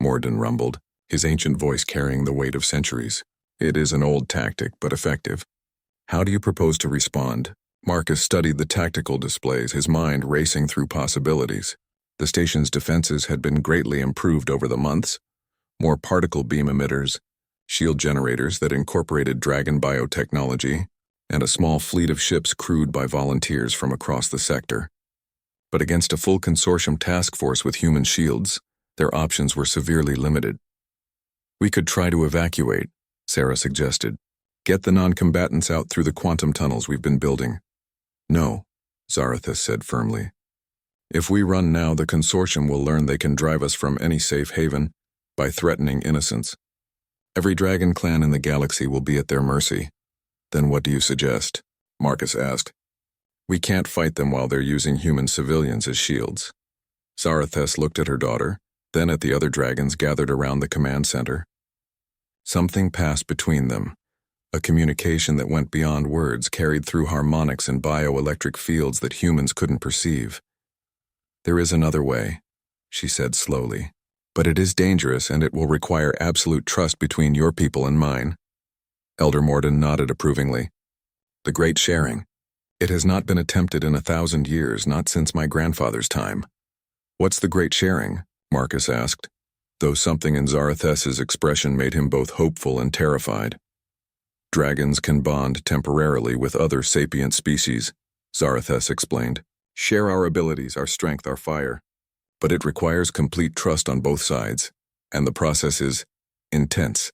Morden rumbled, his ancient voice carrying the weight of centuries. "It is an old tactic, but effective. How do you propose to respond?" Marcus studied the tactical displays, his mind racing through possibilities. The station's defenses had been greatly improved over the months. More particle beam emitters, shield generators that incorporated dragon biotechnology, and a small fleet of ships crewed by volunteers from across the sector. But against a full consortium task force with human shields, their options were severely limited. "We could try to evacuate," Sarah suggested. "Get the non-combatants out through the quantum tunnels we've been building." "No," Zarathes said firmly. "If we run now, the consortium will learn they can drive us from any safe haven by threatening innocents. Every dragon clan in the galaxy will be at their mercy." "Then what do you suggest?" Marcus asked. "We can't fight them while they're using human civilians as shields." Zarathes looked at her daughter, then at the other dragons gathered around the command center. Something passed between them, a communication that went beyond words, carried through harmonics and bioelectric fields that humans couldn't perceive. "There is another way," she said slowly. "But it is dangerous, and it will require absolute trust between your people and mine." Elder Morden nodded approvingly. "The Great Sharing. It has not been attempted in 1,000 years, not since my grandfather's time." "What's the Great Sharing?" Marcus asked, though something in Zarathes's expression made him both hopeful and terrified. "Dragons can bond temporarily with other sapient species," Zarathes explained. "Share our abilities, our strength, our fire. But it requires complete trust on both sides, and the process is intense.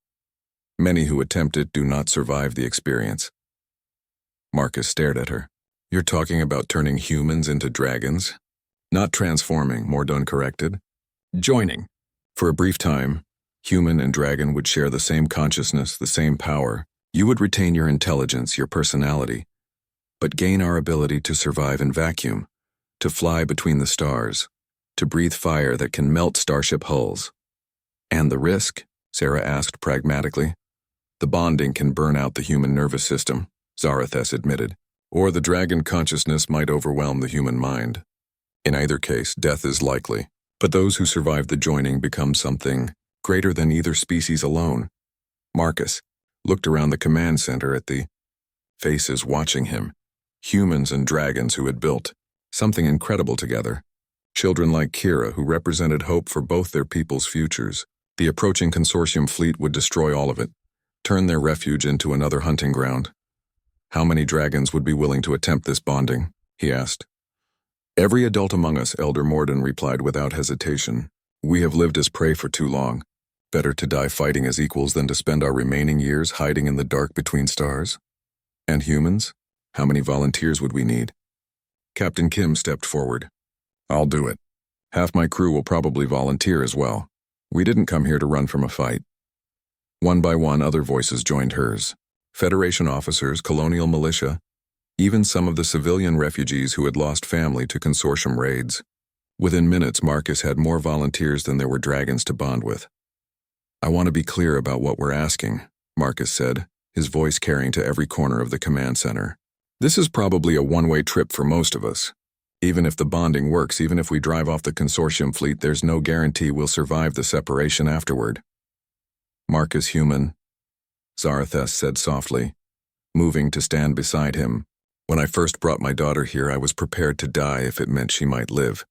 Many who attempt it do not survive the experience." Marcus stared at her. "You're talking about turning humans into dragons?" "Not transforming," Mordun corrected. "Joining. For a brief time, human and dragon would share the same consciousness, the same power. You would retain your intelligence, your personality, but gain our ability to survive in vacuum, to fly between the stars, to breathe fire that can melt starship hulls." "And the risk?" Sarah asked pragmatically. "The bonding can burn out the human nervous system," Zarathes admitted, "or the dragon consciousness might overwhelm the human mind. In either case, death is likely, but those who survive the joining become something greater than either species alone." Marcus looked around the command center at the faces watching him, humans and dragons who had built something incredible together. Children like Kira who represented hope for both their people's futures. The approaching consortium fleet would destroy all of it, turn their refuge into another hunting ground. "How many dragons would be willing to attempt this bonding?" he asked. "Every adult among us," Elder Morden replied without hesitation. "We have lived as prey for too long. Better to die fighting as equals than to spend our remaining years hiding in the dark between stars." "And humans? How many volunteers would we need?" Captain Kim stepped forward. "I'll do it. Half my crew will probably volunteer as well. We didn't come here to run from a fight." One by one, other voices joined hers. Federation officers, colonial militia, even some of the civilian refugees who had lost family to consortium raids. Within minutes, Marcus had more volunteers than there were dragons to bond with. "I want to be clear about what we're asking," Marcus said, his voice carrying to every corner of the command center. "This is probably a one-way trip for most of us. Even if the bonding works, even if we drive off the consortium fleet, there's no guarantee we'll survive the separation afterward." "Marcus human," Zarathes said softly. moving to stand beside him. When I first brought my daughter here, I was prepared to die if it meant she might live.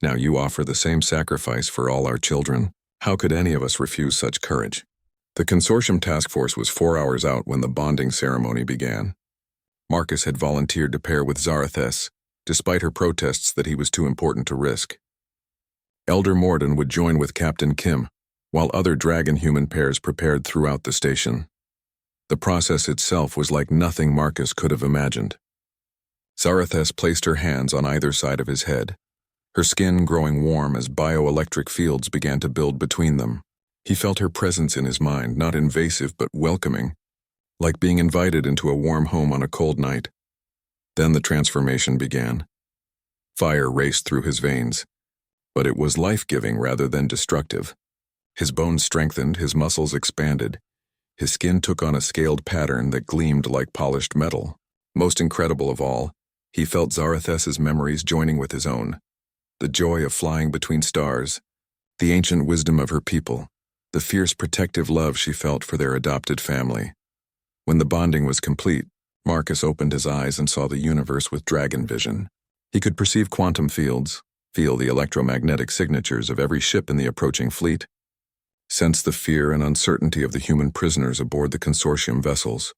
Now you offer the same sacrifice for all our children. How could any of us refuse such courage? The consortium task force was 4 hours out when the bonding ceremony began. Marcus had volunteered to pair with Zarathes, despite her protests that he was too important to risk. Elder Morden would join with Captain Kim, while other dragon-human pairs prepared throughout the station. The process itself was like nothing Marcus could have imagined. Zarathes placed her hands on either side of his head, her skin growing warm as bioelectric fields began to build between them. He felt her presence in his mind, not invasive but welcoming, like being invited into a warm home on a cold night. Then the transformation began. Fire raced through his veins, but it was life-giving rather than destructive. His bones strengthened, his muscles expanded. His skin took on a scaled pattern that gleamed like polished metal. Most incredible of all, he felt Zarathes's memories joining with his own. The joy of flying between stars, the ancient wisdom of her people, the fierce protective love she felt for their adopted family. When the bonding was complete, Marcus opened his eyes and saw the universe with dragon vision. He could perceive quantum fields, feel the electromagnetic signatures of every ship in the approaching fleet, sense the fear and uncertainty of the human prisoners aboard the consortium vessels.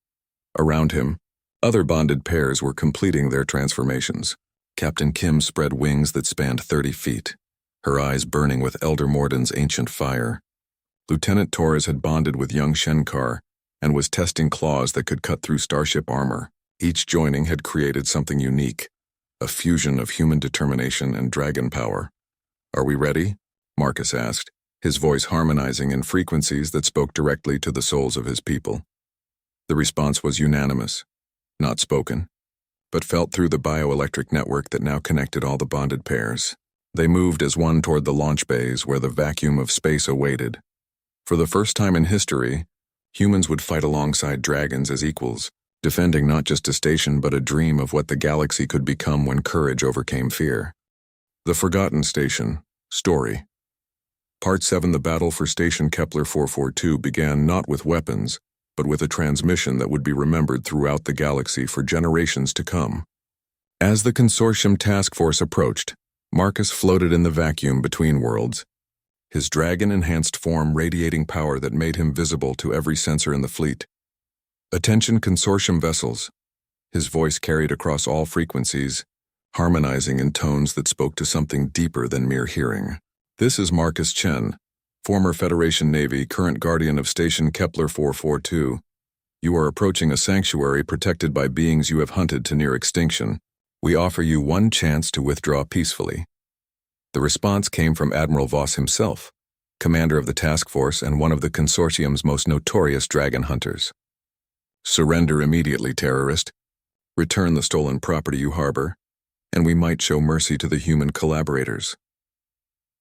Around him, other bonded pairs were completing their transformations. Captain Kim spread wings that spanned 30 feet, her eyes burning with Elder Morden's ancient fire. Lieutenant Torres had bonded with young Shenkar and was testing claws that could cut through starship armor. Each joining had created something unique, a fusion of human determination and dragon power. "Are we ready?" Marcus asked, his voice harmonizing in frequencies that spoke directly to the souls of his people. The response was unanimous, not spoken, but felt through the bioelectric network that now connected all the bonded pairs. They moved as one toward the launch bays where the vacuum of space awaited. For the first time in history, humans would fight alongside dragons as equals, defending not just a station but a dream of what the galaxy could become when courage overcame fear. The Forgotten Station, Story. Part 7. The battle for Station Kepler 442 began not with weapons, but with a transmission that would be remembered throughout the galaxy for generations to come. As the consortium task force approached, Marcus floated in the vacuum between worlds, his dragon-enhanced form radiating power that made him visible to every sensor in the fleet. "Attention consortium vessels." His voice carried across all frequencies, harmonizing in tones that spoke to something deeper than mere hearing. "This is Marcus Chen, former Federation Navy, current guardian of Station Kepler 442. You are approaching a sanctuary protected by beings you have hunted to near extinction. We offer you one chance to withdraw peacefully." The response came from Admiral Voss himself, commander of the task force and one of the consortium's most notorious dragon hunters. "Surrender immediately, terrorist. Return the stolen property you harbor, and we might show mercy to the human collaborators."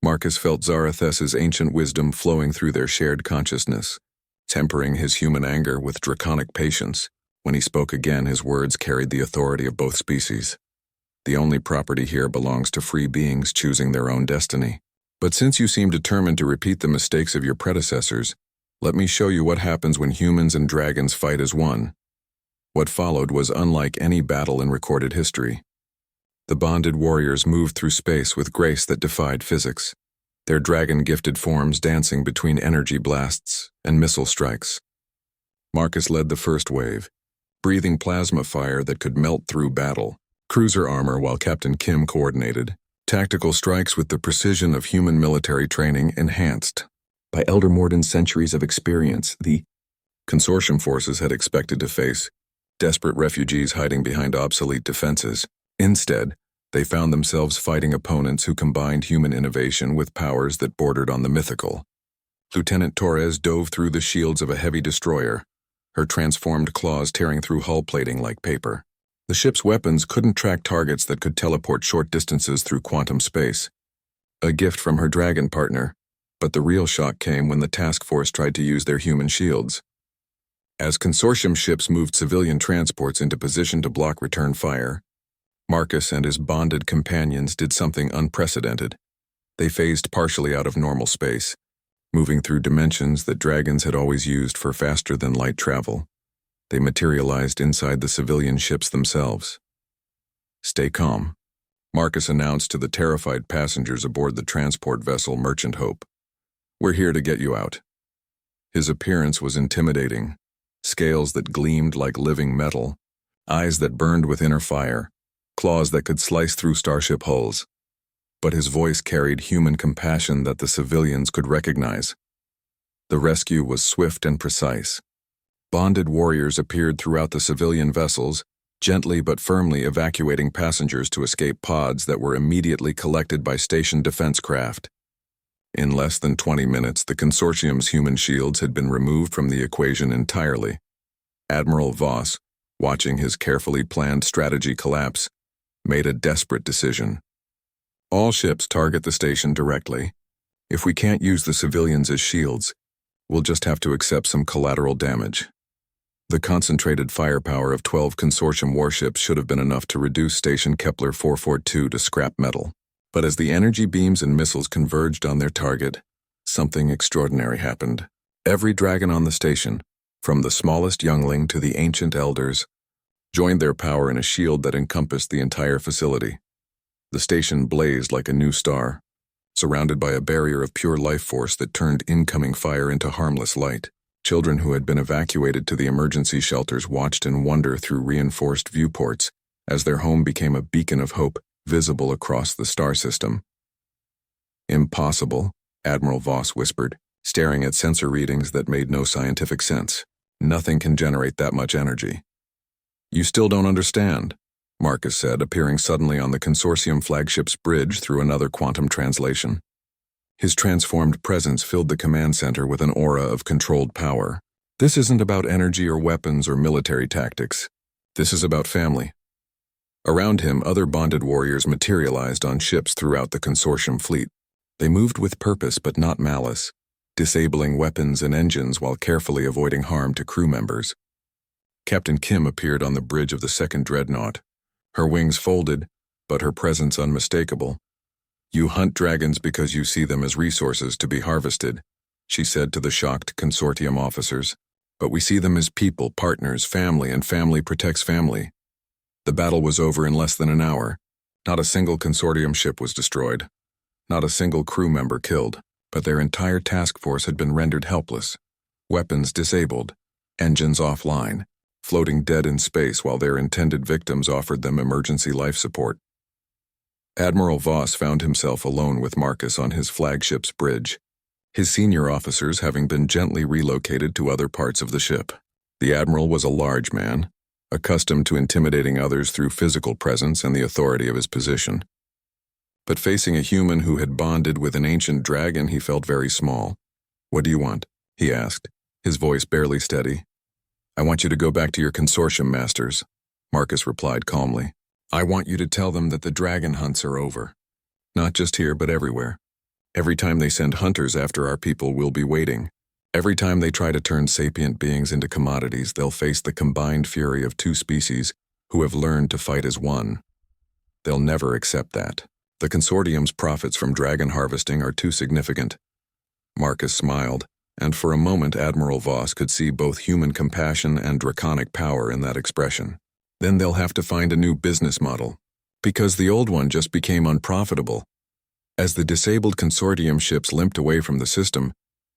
Marcus felt Zarathes's ancient wisdom flowing through their shared consciousness, tempering his human anger with draconic patience. When he spoke again, his words carried the authority of both species. "The only property here belongs to free beings choosing their own destiny. But since you seem determined to repeat the mistakes of your predecessors, let me show you what happens when humans and dragons fight as one." What followed was unlike any battle in recorded history. The bonded warriors moved through space with grace that defied physics, their dragon-gifted forms dancing between energy blasts and missile strikes. Marcus led the first wave, breathing plasma fire that could melt through battle, cruiser armor, while Captain Kim coordinated tactical strikes with the precision of human military training enhanced by Elder Morden's centuries of experience. The consortium forces had expected to face desperate refugees hiding behind obsolete defenses. Instead, they found themselves fighting opponents who combined human innovation with powers that bordered on the mythical. Lieutenant Torres dove through the shields of a heavy destroyer, her transformed claws tearing through hull plating like paper. The ship's weapons couldn't track targets that could teleport short distances through quantum space. A gift from her dragon partner, but the real shock came when the task force tried to use their human shields. As consortium ships moved civilian transports into position to block return fire, Marcus and his bonded companions did something unprecedented. They phased partially out of normal space, moving through dimensions that dragons had always used for faster-than-light travel. They materialized inside the civilian ships themselves. "Stay calm," Marcus announced to the terrified passengers aboard the transport vessel Merchant Hope. "We're here to get you out." His appearance was intimidating. Scales that gleamed like living metal, eyes that burned with inner fire, claws that could slice through starship hulls. But his voice carried human compassion that the civilians could recognize. The rescue was swift and precise. Bonded warriors appeared throughout the civilian vessels, gently but firmly evacuating passengers to escape pods that were immediately collected by station defense craft. In less than 20 minutes, the consortium's human shields had been removed from the equation entirely. Admiral Voss, watching his carefully planned strategy collapse, made a desperate decision. "All ships target the station directly. If we can't use the civilians as shields, we'll just have to accept some collateral damage." The concentrated firepower of 12 consortium warships should have been enough to reduce Station Kepler 442 to scrap metal. But as the energy beams and missiles converged on their target, something extraordinary happened. Every dragon on the station, from the smallest youngling to the ancient elders, joined their power in a shield that encompassed the entire facility. The station blazed like a new star, surrounded by a barrier of pure life force that turned incoming fire into harmless light. Children who had been evacuated to the emergency shelters watched in wonder through reinforced viewports as their home became a beacon of hope visible across the star system. "Impossible," Admiral Voss whispered, staring at sensor readings that made no scientific sense. "Nothing can generate that much energy." "You still don't understand," Marcus said, appearing suddenly on the consortium flagship's bridge through another quantum translation. His transformed presence filled the command center with an aura of controlled power. "This isn't about energy or weapons or military tactics. This is about family." Around him, other bonded warriors materialized on ships throughout the consortium fleet. They moved with purpose but not malice, disabling weapons and engines while carefully avoiding harm to crew members. Captain Kim appeared on the bridge of the second dreadnought, her wings folded, but her presence unmistakable. "You hunt dragons because you see them as resources to be harvested," she said to the shocked consortium officers. "But we see them as people, partners, family, and family protects family." The battle was over in less than an hour. Not a single consortium ship was destroyed. Not a single crew member killed, but their entire task force had been rendered helpless. Weapons disabled, engines offline, floating dead in space while their intended victims offered them emergency life support. Admiral Voss found himself alone with Marcus on his flagship's bridge, his senior officers having been gently relocated to other parts of the ship. The Admiral was a large man, accustomed to intimidating others through physical presence and the authority of his position. But facing a human who had bonded with an ancient dragon, he felt very small. "What do you want?" he asked, his voice barely steady. "I want you to go back to your consortium masters," Marcus replied calmly. "I want you to tell them that the dragon hunts are over. Not just here, but everywhere. Every time they send hunters after our people, we'll be waiting. Every time they try to turn sapient beings into commodities, they'll face the combined fury of two species who have learned to fight as one. They'll never accept that. The consortium's profits from dragon harvesting are too significant." Marcus smiled, and for a moment Admiral Voss could see both human compassion and draconic power in that expression. "Then they'll have to find a new business model, because the old one just became unprofitable." As the disabled consortium ships limped away from the system,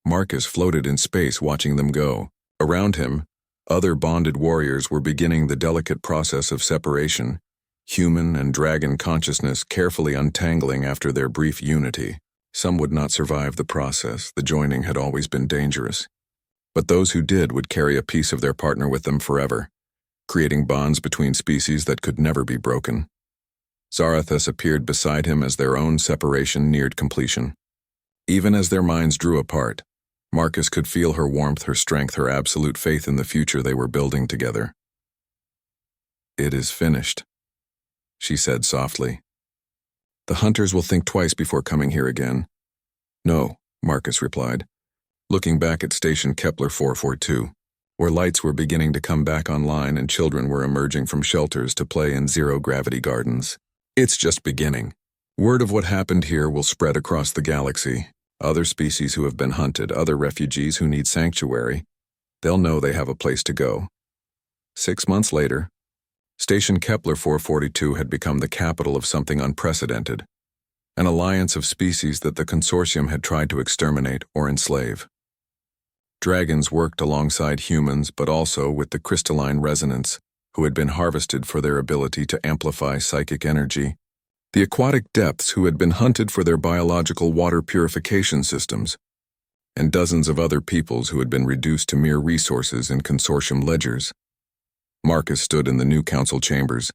Marcus floated in space watching them go. Around him, other bonded warriors were beginning the delicate process of separation, human and dragon consciousness carefully untangling after their brief unity. Some would not survive the process. The joining had always been dangerous. But those who did would carry a piece of their partner with them forever, creating bonds between species that could never be broken. Zarathus appeared beside him as their own separation neared completion. Even as their minds drew apart, Marcus could feel her warmth, her strength, her absolute faith in the future they were building together. "It is finished," she said softly. "The hunters will think twice before coming here again." "No," Marcus replied, looking back at Station Kepler 442, where lights were beginning to come back online and children were emerging from shelters to play in zero-gravity gardens. "It's just beginning. Word of what happened here will spread across the galaxy. Other species who have been hunted, other refugees who need sanctuary, they'll know they have a place to go. 6 months later, Station Kepler 442 had become the capital of something unprecedented, an alliance of species that the consortium had tried to exterminate or enslave. Dragons worked alongside humans, but also with the crystalline resonance, who had been harvested for their ability to amplify psychic energy, the aquatic depths, who had been hunted for their biological water purification systems, and dozens of other peoples who had been reduced to mere resources in consortium ledgers. Marcus stood in the new council chambers,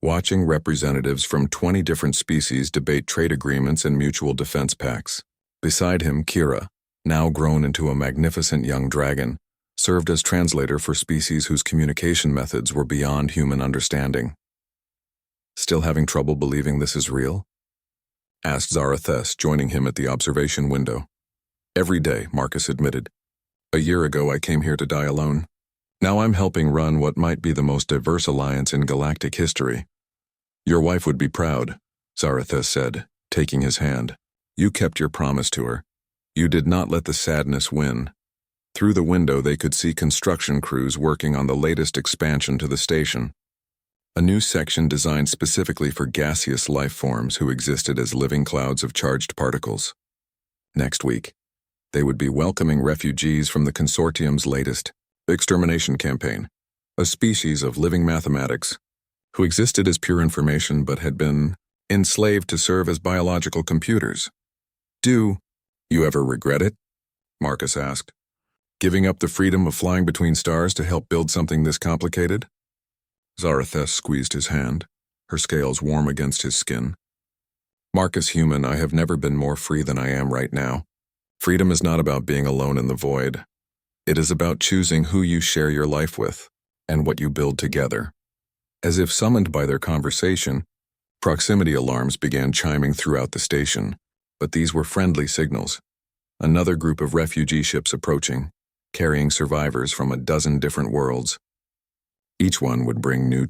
watching representatives from 20 different species debate trade agreements and mutual defense pacts. Beside him, Kira, now grown into a magnificent young dragon, served as translator for species whose communication methods were beyond human understanding. "Still having trouble believing this is real?" asked Zarathes, joining him at the observation window. "Every day," Marcus admitted. "A year ago I came here to die alone. Now I'm helping run what might be the most diverse alliance in galactic history." "Your wife would be proud," Zarathes said, taking his hand. "You kept your promise to her. You did not let the sadness win." Through the window they could see construction crews working on the latest expansion to the station, a new section designed specifically for gaseous life forms who existed as living clouds of charged particles. Next week, they would be welcoming refugees from the consortium's latest extermination campaign, a species of living mathematics who existed as pure information but had been enslaved to serve as biological computers. "Do you ever regret it?" Marcus asked. "Giving up the freedom of flying between stars to help build something this complicated?" Zarathes squeezed his hand, her scales warm against his skin. "Marcus, human, I have never been more free than I am right now. Freedom is not about being alone in the void. It is about choosing who you share your life with and what you build together." As if summoned by their conversation, proximity alarms began chiming throughout the station, but these were friendly signals. Another group of refugee ships approaching, carrying survivors from a dozen different worlds. Each one would bring new